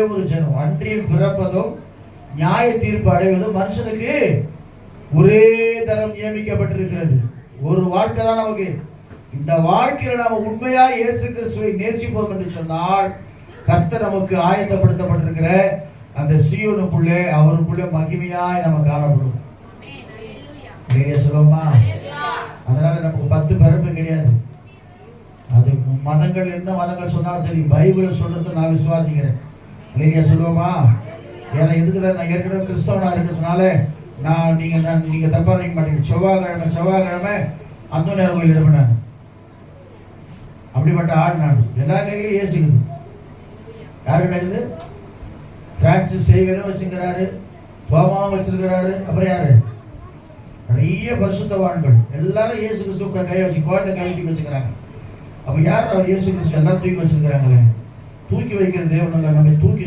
ஒரு ஜனம் அன்றில் பிறப்பதும் நியாய தீர்ப்பு அடைவதும் மனுஷனுக்கு ஒரே தரம் நியமிக்கப்பட்டிருக்கிறது. ஒரு வாழ்க்கை தான் நமக்கு. இந்த வாழ்க்கையில நாம உண்மையா இயேசு கிறிஸ்துவை நேசிப்போம் என்று சொன்னால் கர்த்தர் நமக்கு ஆயத்தப்படுத்தப்பட்டிருக்கிற அந்த சீயோனுக்குள்ளே அவருக்குள்ளே மகிமையாய் நம்ம காணப்படும். சொல்லுவோமா? அதனால நமக்கு 10 பிறப்பு கிடையாது. அது மதங்கள் என்ன மதங்கள் சொன்னாலும் சரி, பைபிள் சொல்றது நான் விசுவாசிக்கிறேன். சொல்லுவோமா? ஏன்னா எதுக்குள்ள நான் ஏற்கனவே கிறிஸ்தவனா இருக்கிறதுனால நீங்க தப்பா நினைக்க மாட்டீங்க. செவ்வாய்க்கிழமை அந்த நேரம் கோயில் இருப்பேன். அப்படிப்பட்ட ஆள் நான். எல்லா கையிலும் ஏசுக்குது. யாருக்கிட்ட இருக்குது? பிரான்சிஸ் சேவியரும் வச்சுக்கிறாரு, தோமாவும் வச்சிருக்கிறாரு. அப்புறம் யாரு? நிறைய பரிசுத்தவான்கள் எல்லாரும் இயேசு கிறிஸ்துவ கையை வச்சு குழந்தை கையை தூக்கி வச்சுக்கிறாங்க. அப்ப யார் அவர்? இயேசு கிறிஸ்து எல்லாரும் தூக்கி வச்சிருக்கிறாங்களே. தூக்கி வைக்கிற தேவன் நம்ம தூக்கி